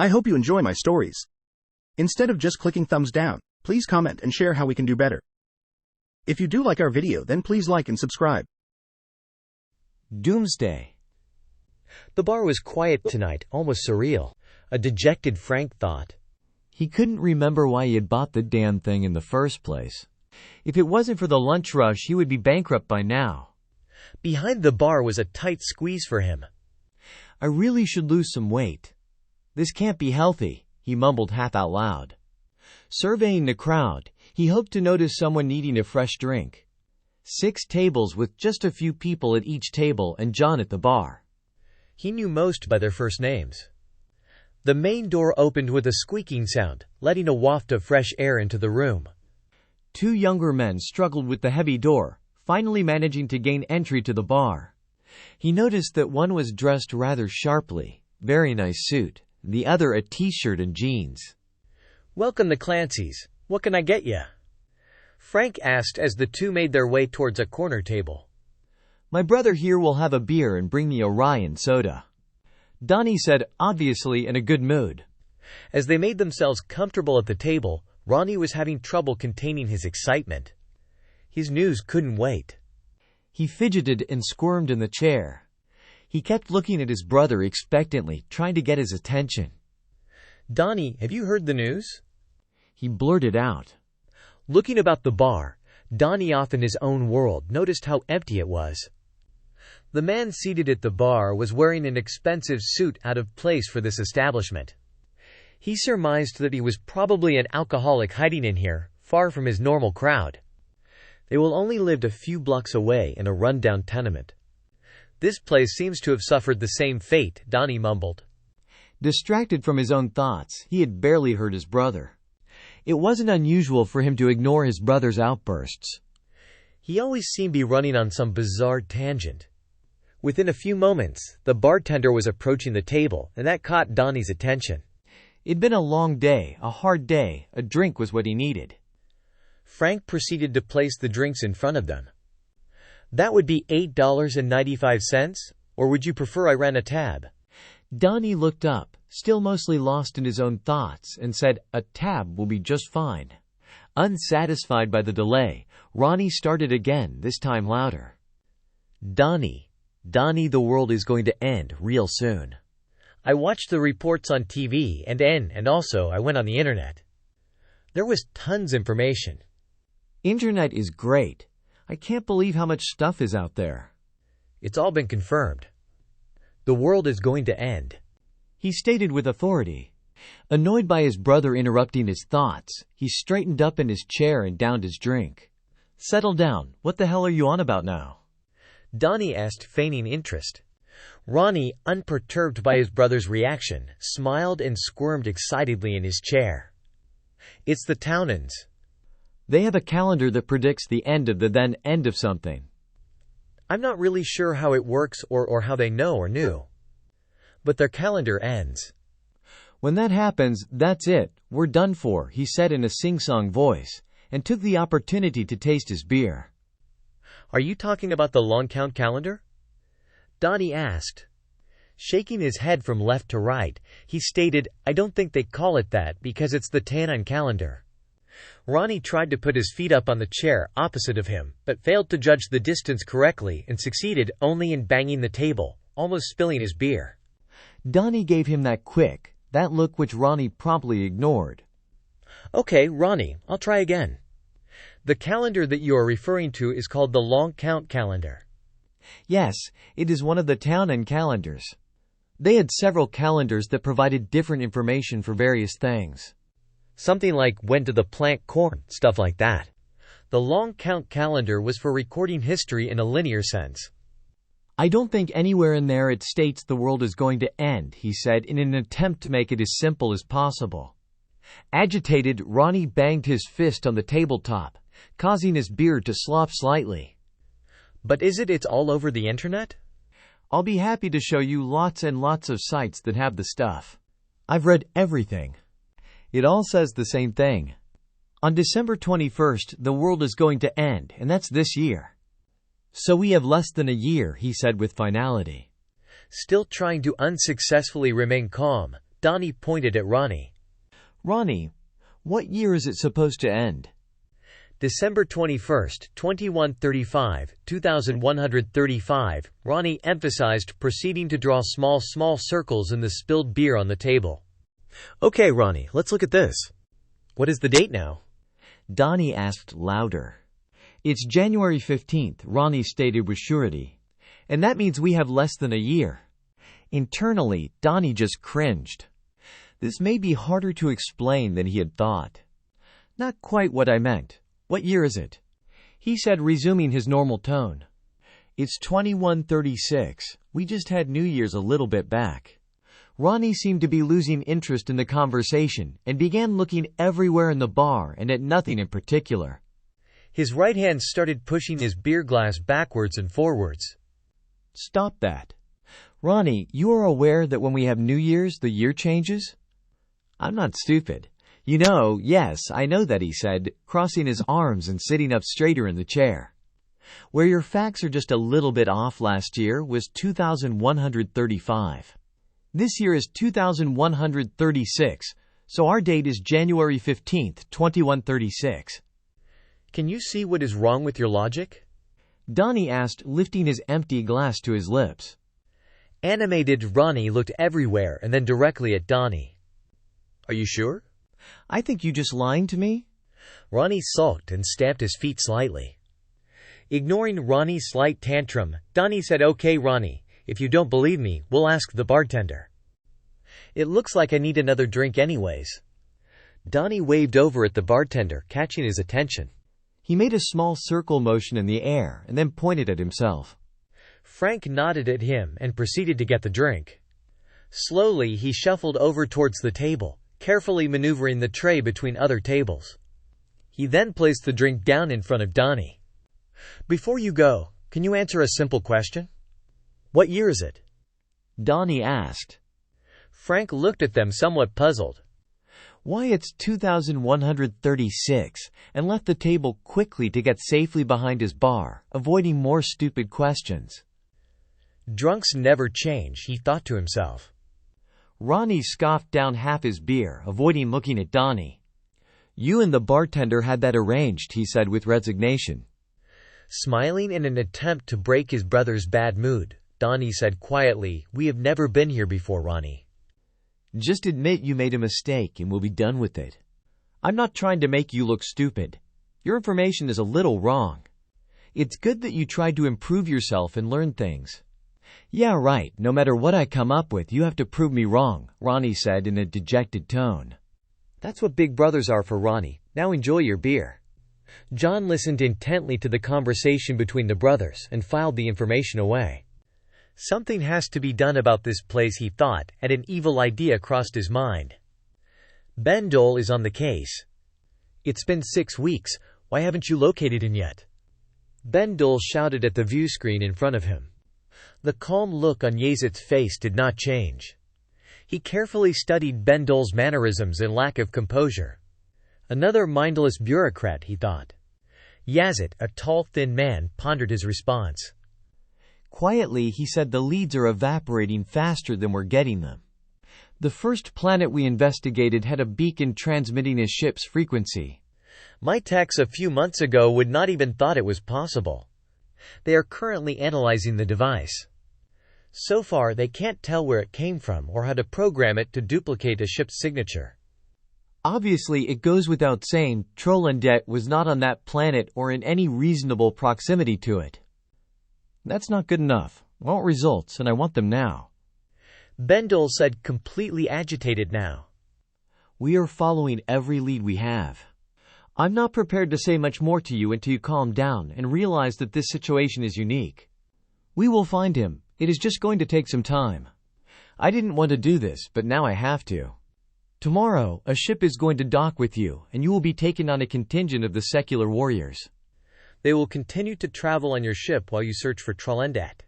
I hope you enjoy my stories. Instead of just clicking thumbs down, please comment and share how we can do better. If you do like our video, then please like and subscribe. Doomsday. The bar was quiet tonight, almost surreal. A dejected Frank thought. He couldn't remember why he had bought the damn thing in the first place. If it wasn't for the lunch rush, he would be bankrupt by now. Behind the bar was a tight squeeze for him. I really should lose some weight. This can't be healthy, he mumbled half out loud. Surveying the crowd, he hoped to notice someone needing a fresh drink. 6 tables with just a few people at each table and John at the bar. He knew most by their first names. The main door opened with a squeaking sound, letting a waft of fresh air into the room. 2 younger men struggled with the heavy door, finally managing to gain entry to the bar. He noticed that one was dressed rather sharply, very nice suit, the other a t-shirt and jeans. "Welcome to Clancy's. What can I get ya?" Frank asked as the 2 made their way towards a corner table. My brother here will have a beer and bring me a rye and soda, Donnie said, obviously in a good mood. As they made themselves comfortable at the table, Ronnie was having trouble containing his excitement. His news couldn't wait. He fidgeted and squirmed in the chair. He kept looking at his brother expectantly, trying to get his attention. "Donnie, have you heard the news?" He blurted out. Looking about the bar, Donnie, off in his own world, noticed how empty it was. The man seated at the bar was wearing an expensive suit out of place for this establishment. He surmised that he was probably an alcoholic hiding in here, far from his normal crowd. They will only lived a few blocks away in a run-down tenement. "This place seems to have suffered the same fate," Donnie mumbled. Distracted from his own thoughts, he had barely heard his brother. It wasn't unusual for him to ignore his brother's outbursts. He always seemed to be running on some bizarre tangent. Within a few moments, the bartender was approaching the table, and that caught Donnie's attention. It'd been a long day, a hard day. A drink was what he needed. Frank proceeded to place the drinks in front of them. "That would be $8.95, or would you prefer I ran a tab?" Donnie looked up, still mostly lost in his own thoughts, and said, "A tab will be just fine." Unsatisfied by the delay, Ronnie started again, this time louder. Donnie, the world is going to end real soon. I watched the reports on TV and also I went on the internet. There was tons of information. Internet is great. I can't believe how much stuff is out there. It's all been confirmed. The world is going to end, he stated with authority. Annoyed by his brother interrupting his thoughts, he straightened up in his chair and downed his drink. Settle down. What the hell are you on about now? Donnie asked, feigning interest. Ronnie, unperturbed by his brother's reaction, smiled and squirmed excitedly in his chair. "It's the Townends. They have a calendar that predicts the end of the then end of something. I'm not really sure how it works or how they know or knew. But their calendar ends. When that happens, that's it. We're done for," he said in a sing-song voice, and took the opportunity to taste his beer. "Are you talking about the long count calendar?" Donnie asked. Shaking his head from left to right, he stated, "I don't think they call it that because it's the Tannan calendar." Ronnie tried to put his feet up on the chair opposite of him, but failed to judge the distance correctly and succeeded only in banging the table, almost spilling his beer. Donnie gave him that look which Ronnie promptly ignored. "Okay, Ronnie, I'll try again. The calendar that you are referring to is called the long count calendar." Yes, it is one of the Townend calendars. They had several calendars that provided different information for various things. Something like when to the plant corn, stuff like that. The long count calendar was for recording history in a linear sense. "I don't think anywhere in there it states the world is going to end," he said in an attempt to make it as simple as possible. Agitated, Ronnie banged his fist on the tabletop, causing his beer to slop slightly. "But it's all over the internet?" "I'll be happy to show you lots and lots of sites that have the stuff. I've read everything. It all says the same thing. On December 21st, the world is going to end, and that's this year. So we have less than a year," he said with finality. Still trying to unsuccessfully remain calm, Donnie pointed at Ronnie. Ronnie, what year is it supposed to end? December 21st, 2135, 2135, Ronnie emphasized, proceeding to draw small circles in the spilled beer on the table. Okay, Ronnie, let's look at this. What is the date now? Donnie asked louder. It's January 15th, Ronnie stated with surety. And that means we have less than a year. Internally, Donnie just cringed. This may be harder to explain than he had thought. Not quite what I meant. What year is it? He said, resuming his normal tone. It's 2136. We just had New Year's a little bit back. Ronnie seemed to be losing interest in the conversation and began looking everywhere in the bar and at nothing in particular. His right hand started pushing his beer glass backwards and forwards. Stop that. Ronnie, you are aware that when we have New Year's, the year changes? I'm not stupid. You know, yes, I know that, he said, crossing his arms and sitting up straighter in the chair. Where your facts are just a little bit off, last year was 2135. This year is 2136, so our date is January 15th, 2136. Can you see what is wrong with your logic? Donnie asked, lifting his empty glass to his lips. Animated Ronnie looked everywhere and then directly at Donnie. Are you sure? I think you just lying to me? Ronnie sulked and stamped his feet slightly. Ignoring Ronnie's slight tantrum, Donnie said, Okay, Ronnie, if you don't believe me, we'll ask the bartender. It looks like I need another drink anyways. Donnie waved over at the bartender, catching his attention. He made a small circle motion in the air and then pointed at himself. Frank nodded at him and proceeded to get the drink. Slowly, he shuffled over towards the table, carefully maneuvering the tray between other tables. He then placed the drink down in front of Donnie. Before you go, can you answer a simple question? What year is it? Donnie asked. Frank looked at them somewhat puzzled. Why, it's 2136, and left the table quickly to get safely behind his bar, avoiding more stupid questions. Drunks never change, he thought to himself. Ronnie scoffed down half his beer, avoiding looking at Donnie. You and the bartender had that arranged, he said with resignation. Smiling in an attempt to break his brother's bad mood, Donnie said quietly, We have never been here before, Ronnie. Just admit you made a mistake and we'll be done with it. I'm not trying to make you look stupid. Your information is a little wrong. It's good that you tried to improve yourself and learn things. Yeah, right, no matter what I come up with, you have to prove me wrong, Ronnie said in a dejected tone. That's what big brothers are for, Ronnie. Now enjoy your beer. John listened intently to the conversation between the brothers and filed the information away. Something has to be done about this place, he thought, and an evil idea crossed his mind. Ben Dole is on the case. It's been 6 weeks. Why haven't you located him yet? Ben Dole shouted at the view screen in front of him. The calm look on Yazid's face did not change. He carefully studied Ben Dole's mannerisms and lack of composure. Another mindless bureaucrat, he thought. Yazid, a tall, thin man, pondered his response. Quietly, he said, the leads are evaporating faster than we're getting them. The first planet we investigated had a beacon transmitting his ship's frequency. My techs a few months ago would not even thought it was possible. They are currently analyzing the device. So far, they can't tell where it came from or how to program it to duplicate a ship's signature. Obviously, it goes without saying, Trolandet was not on that planet or in any reasonable proximity to it. That's not good enough. I want results, and I want them now. Ben Dole said, completely agitated now. We are following every lead we have. I'm not prepared to say much more to you until you calm down and realize that this situation is unique. We will find him. It is just going to take some time. I didn't want to do this, but now I have to. Tomorrow, a ship is going to dock with you, and you will be taken on a contingent of the secular warriors. They will continue to travel on your ship while you search for Trolandet.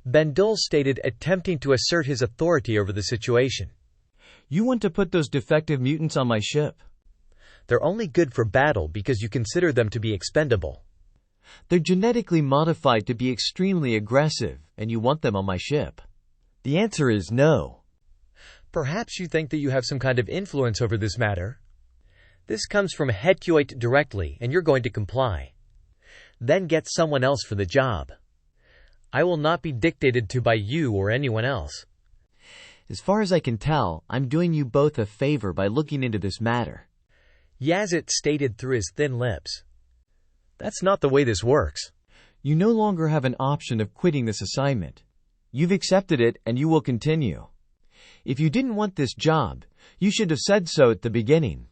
Ben Dole stated, attempting to assert his authority over the situation. You want to put those defective mutants on my ship? They're only good for battle because you consider them to be expendable. They're genetically modified to be extremely aggressive, and you want them on my ship? The answer is no. Perhaps you think that you have some kind of influence over this matter. This comes from Hetioit directly, and you're going to comply. Then get someone else for the job. I will not be dictated to by you or anyone else. As far as I can tell, I'm doing you both a favor by looking into this matter. Yazit stated through his thin lips. That's not the way this works. You no longer have an option of quitting this assignment. You've accepted it and you will continue. If you didn't want this job, you should have said so at the beginning.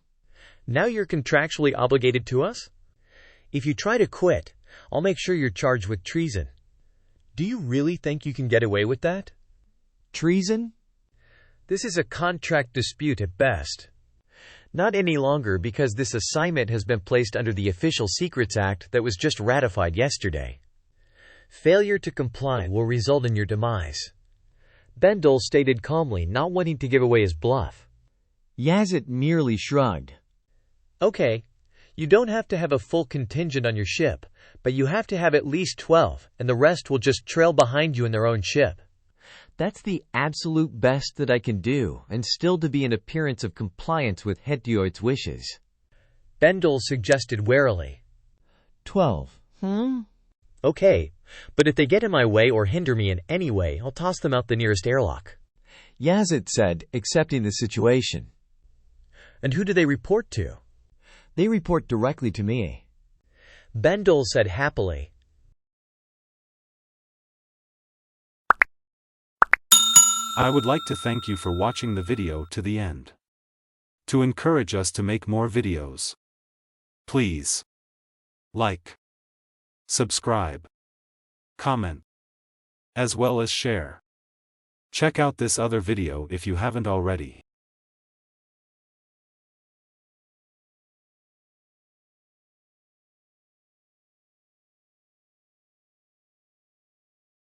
Now you're contractually obligated to us? If you try to quit, I'll make sure you're charged with treason. Do you really think you can get away with that? Treason? This is a contract dispute at best. Not any longer, because this assignment has been placed under the Official Secrets Act that was just ratified yesterday. Failure to comply will result in your demise. Bendel stated calmly, not wanting to give away his bluff. Yazit merely shrugged. Okay, you don't have to have a full contingent on your ship, but you have to have at least 12, and the rest will just trail behind you in their own ship. That's the absolute best that I can do, and still to be in appearance of compliance with Hetioit's wishes. Bendel suggested warily. 12. Okay, but if they get in my way or hinder me in any way, I'll toss them out the nearest airlock. Yazit said, accepting the situation. And who do they report to? They report directly to me. Bendel said happily. I would like to thank you for watching the video to the end. To encourage us to make more videos, please like, subscribe, comment, as well as share. Check out this other video if you haven't already.